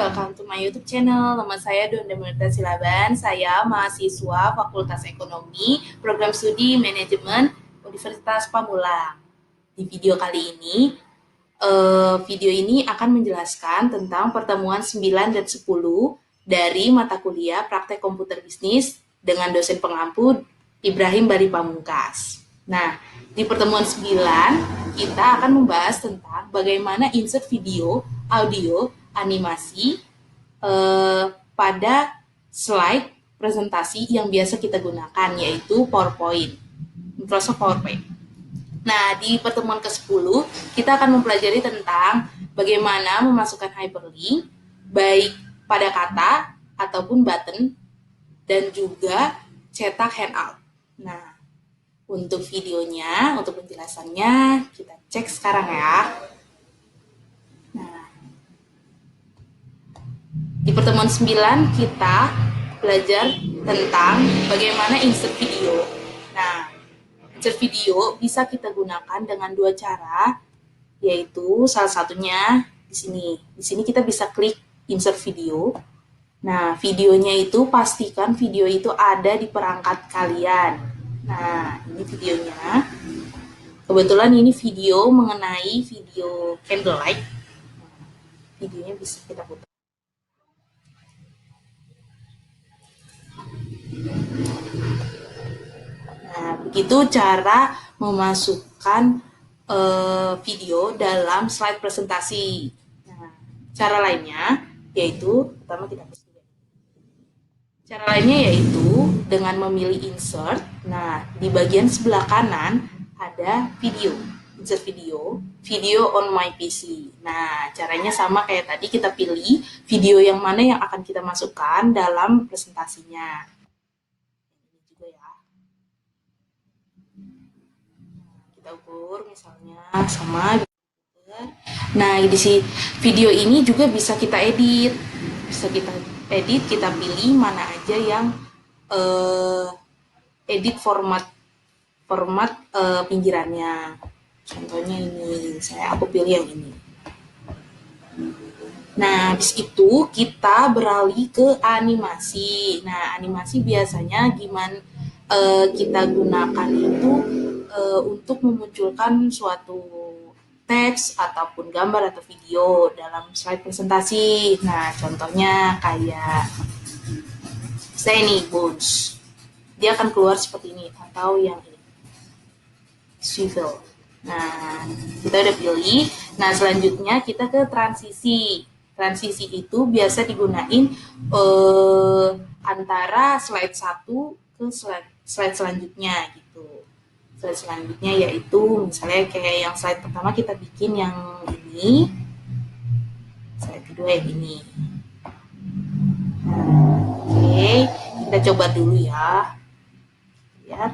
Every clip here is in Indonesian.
welcome to my YouTube channel. Nama saya Donda Melita Silaban. Saya mahasiswa Fakultas Ekonomi, Program Studi Manajemen Universitas Pamulang. Di video kali ini, video ini akan menjelaskan tentang pertemuan 9 dan 10 dari mata kuliah Praktek Komputer Bisnis dengan dosen pengampu Ibrahim Bari Pamungkas. Nah, di pertemuan 9, kita akan membahas tentang bagaimana insert video, audio, animasi pada slide presentasi yang biasa kita gunakan, yaitu PowerPoint, Microsoft PowerPoint. Nah, di pertemuan ke-10, kita akan mempelajari tentang bagaimana memasukkan hyperlink, baik pada kata ataupun button, dan juga cetak handout. Nah, untuk videonya, untuk penjelasannya, kita cek sekarang ya. Nah, di pertemuan 9, kita belajar tentang bagaimana insert video. Nah, insert video bisa kita gunakan dengan dua cara, yaitu salah satunya di sini. Di sini kita bisa klik insert video. Nah, videonya itu pastikan video itu ada di perangkat kalian. Nah, ini videonya. Kebetulan ini video mengenai video candlelight. Videonya bisa kita putar. Nah, begitu cara memasukkan video dalam slide presentasi. Nah, cara lainnya yaitu, pertama kita hapus dulu. Cara lainnya yaitu dengan memilih insert. Nah, di bagian sebelah kanan ada video, insert video, video on my PC. Nah, caranya sama kayak tadi, kita pilih video yang mana yang akan kita masukkan dalam presentasinya. Ini juga ya. Kita ukur misalnya sama. Nah, di video ini juga bisa kita edit. Bisa kita edit, kita pilih mana aja yang edit format pinggirannya. Contohnya ini, aku pilih yang ini. Nah, habis itu kita beralih ke animasi. Nah, animasi biasanya gimana kita gunakan itu untuk memunculkan suatu teks ataupun gambar atau video dalam slide presentasi. Nah, contohnya kayak saya nih, Bones. Dia akan keluar seperti ini, atau yang ini, swivel. Nah, kita udah pilih. Nah, selanjutnya kita ke transisi. Transisi itu biasa digunain antara slide 1 ke slide selanjutnya gitu. Slide selanjutnya yaitu misalnya kayak yang slide pertama kita bikin yang ini, slide kedua yang ini. Nah, oke, kita coba dulu ya. Lihat.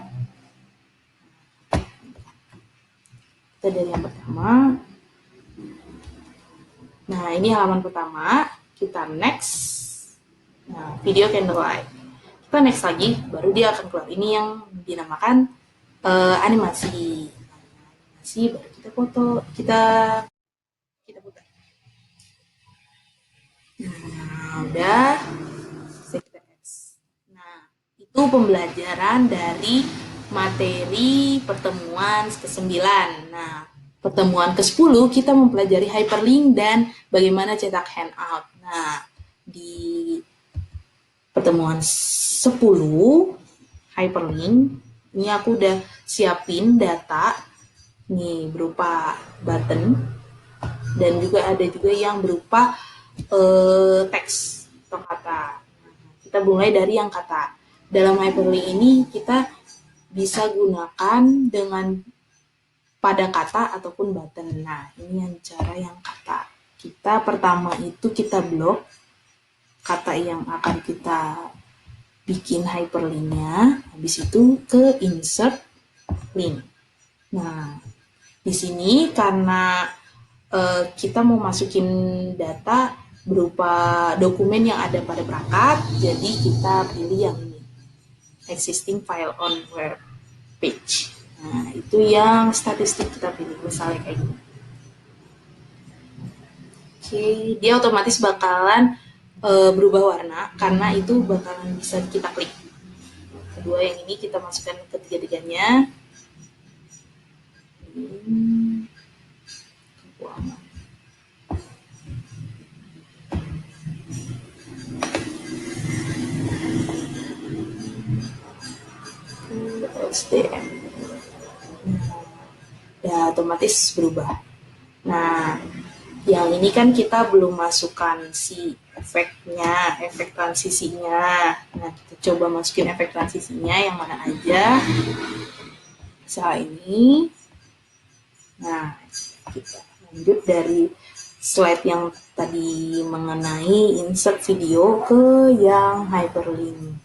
Kita dari yang pertama. Nah, ini halaman pertama. Kita next. Nah, video candlelight. Kita next lagi, baru dia akan keluar. Ini yang dinamakan animasi. Animasi, baru kita foto. Kita putar. Nah, udah. Kita next. Nah, itu pembelajaran dari materi pertemuan ke-9. Nah, pertemuan ke-10 kita mempelajari hyperlink dan bagaimana cetak handout. Nah, di pertemuan 10 hyperlink, ini aku udah siapin data nih berupa button dan juga ada juga yang berupa teks atau kata. Kita mulai dari yang kata. Dalam hyperlink ini kita bisa gunakan dengan pada kata ataupun button. Nah, ini yang cara yang kata. Kita pertama itu kita blok kata yang akan kita bikin hyperlinknya. Habis itu ke insert link. Nah, di sini karena kita mau masukin data berupa dokumen yang ada pada perangkat, jadi kita pilih yang ini, existing file on web page. Nah, itu yang statistik kita pilih, misalnya kayak gini. Oke, dia otomatis bakalan berubah warna karena itu bakalan bisa kita klik. Kedua yang ini kita masukkan ketiga-tiganya. SDM. Ya otomatis berubah. Nah, yang ini kan kita belum masukkan si efeknya, efek transisinya. Nah, kita coba masukin efek transisinya yang mana aja. Setelah ini, nah kita lanjut dari slide yang tadi mengenai insert video ke yang hyperlink.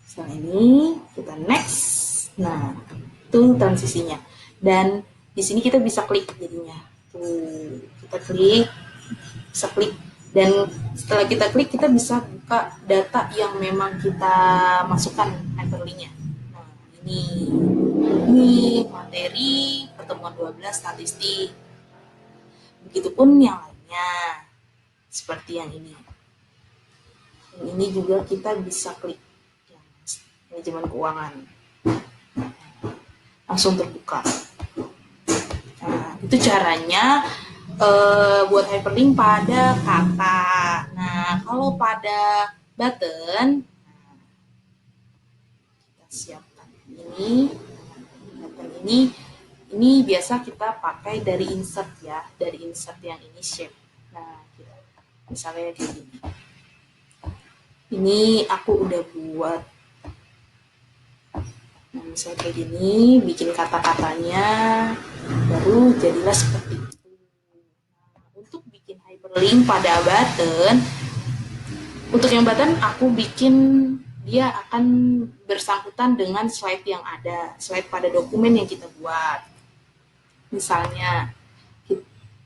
Setelah ini kita next. Nah, itu transisinya. Dan di sini kita bisa klik jadinya. Tuh, kita klik, bisa klik. Dan setelah kita klik, kita bisa buka data yang memang kita masukkan hyperlinknya. Nah, ini materi pertemuan 12 statistik. Begitupun yang lainnya, seperti yang ini. Yang ini juga kita bisa klik. Manajemen keuangan. Langsung terbuka. Nah, itu caranya buat hyperlink pada kata. Nah, kalau pada button, kita siapkan ini. Button ini biasa kita pakai dari insert ya, dari insert yang ini shape. Nah, misalnya kayak gini. Ini aku udah buat. Nah, misalnya kayak gini, bikin kata-katanya, baru jadilah seperti itu. Nah, untuk bikin hyperlink pada button, untuk yang button aku bikin dia akan bersangkutan dengan slide yang ada, slide pada dokumen yang kita buat. Misalnya,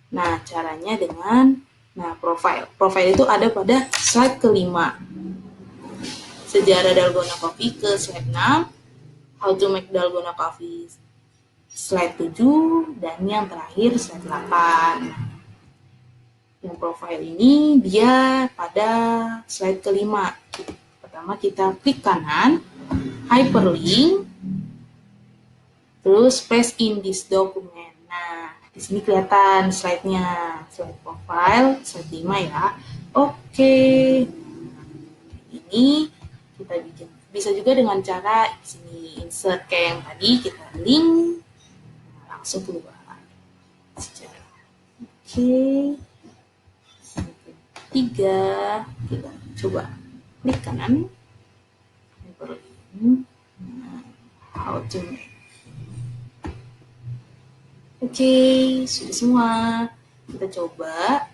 nah caranya dengan, nah profile. Profile itu ada pada slide kelima. Sejarah dalgona coffee ke slide 6. How to make dalgona coffee slide 7, dan yang terakhir slide 8. Yang profile ini dia pada slide kelima. Pertama kita klik kanan, hyperlink, terus paste in this document. Nah, di sini kelihatan slide-nya, slide profile, slide 5 ya. Oke. Ini kita bikin. Bisa juga dengan cara di sini insert kayak yang tadi, kita link langsung keluar. Oke. 3, kita coba klik kanan, hyperlink, how to make. Oke, sudah semua. Kita coba.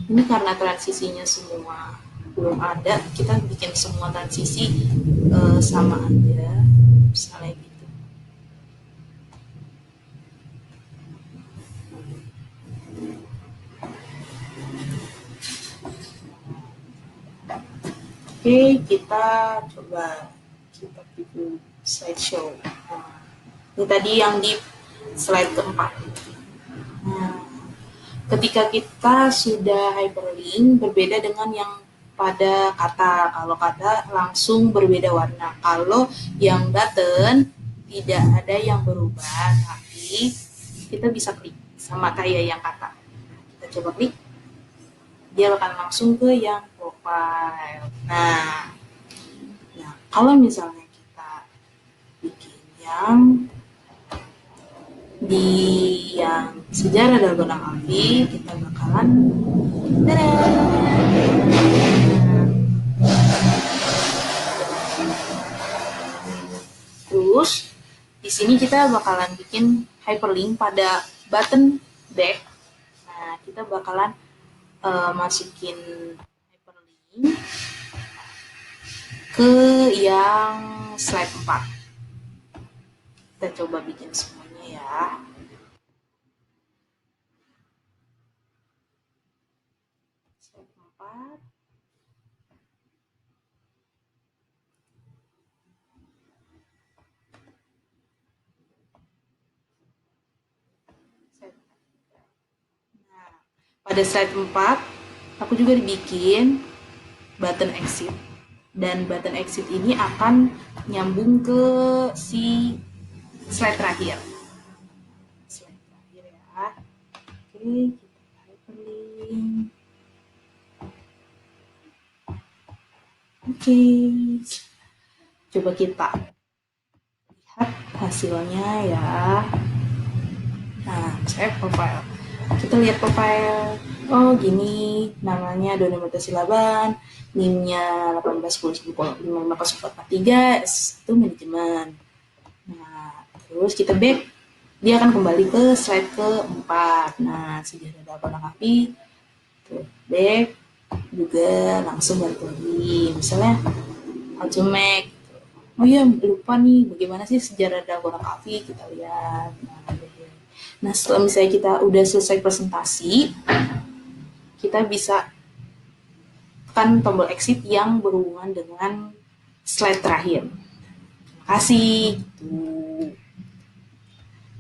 Ini karena transisinya semua belum ada, kita bikin semua transisi sama aja, misalnya gitu. Oke, kita coba kita bikin slideshow. Nah, ini tadi yang di slide keempat. Nah, ketika kita sudah hyperlink, berbeda dengan yang pada kata. Kalau kata langsung berbeda warna. Kalau yang button tidak ada yang berubah, tapi kita bisa klik sama kayak yang kata. Kita coba klik, dia akan langsung ke yang profile. Nah kalau misalnya kita bikin yang di yang sejarah dalgona coffee, kita bakalan terus di sini kita bakalan bikin hyperlink pada button back. Nah, kita bakalan masukin hyperlink ke yang slide 4. Kita coba bikin semuanya ya. Slide 4. pada slide 4, aku juga dibikin button exit. Dan button exit ini akan nyambung ke si slide terakhir. Slide terakhir ya. Oke, kita hyperlink. Oke, coba kita lihat hasilnya ya. Nah, saya profile. Kita lihat profile. Oh, gini. Namanya Doni Silaban. NIM-nya 18105543. Itu manajemen. Nah, terus kita back. Dia akan kembali ke slide keempat. Nah, sudah ada melengkapi. Tuh, back. Juga langsung balik lagi. Misalnya, how to make. Oh iya, lupa nih. Bagaimana sih sejarah Dalgona Coffee? Kita lihat. Nah, setelah misalnya kita udah selesai presentasi, kita bisa tekan tombol exit yang berhubungan dengan slide terakhir. Terima kasih.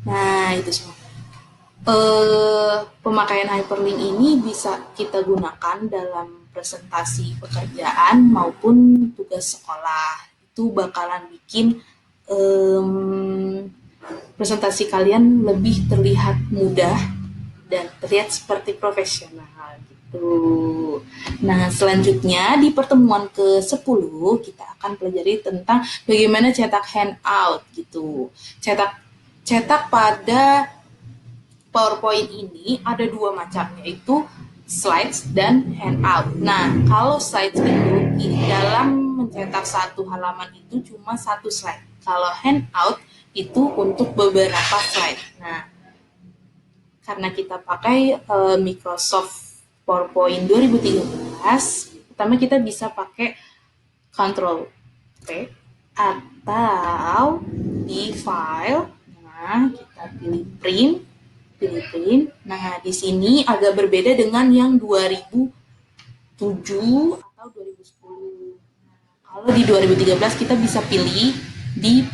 Nah, itu semua. Pemakaian hyperlink ini bisa kita gunakan dalam presentasi pekerjaan maupun tugas sekolah. Itu bakalan bikin presentasi kalian lebih terlihat mudah dan terlihat seperti profesional gitu. Nah, selanjutnya di pertemuan ke-10 kita akan pelajari tentang bagaimana cetak handout gitu. Cetak pada PowerPoint ini ada dua macam, yaitu slides dan handout. Nah, kalau slides itu dalam mencetak satu halaman itu cuma satu slide. Kalau handout itu untuk beberapa slide. Nah, karena kita pakai Microsoft PowerPoint 2013, pertama kita bisa pakai Ctrl P atau di file. Nah, kita pilih print. Nah, di sini agak berbeda dengan yang 2007 atau 2010. Nah, kalau di 2013 kita bisa pilih di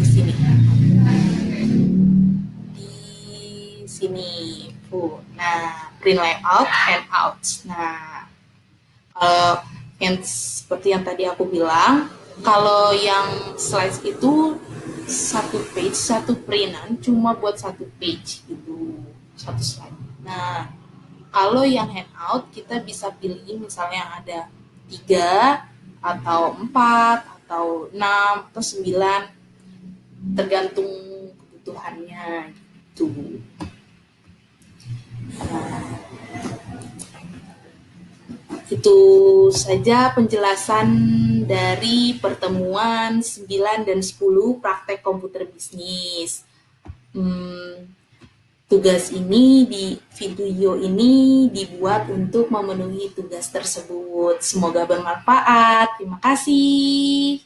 sini. Di sini. Nah, print layout, handout. Nah, yang seperti yang tadi aku bilang, kalau yang slides itu satu page, satu printan cuma buat satu page gitu, satu slide. Nah, kalau yang handout kita bisa pilih misalnya ada 3 atau 4 atau 6 atau 9 tergantung kebutuhannya gitu. Nah, itu saja penjelasan dari pertemuan 9 dan 10 praktek komputer bisnis. Tugas ini di video ini dibuat untuk memenuhi tugas tersebut. Semoga bermanfaat. Terima kasih.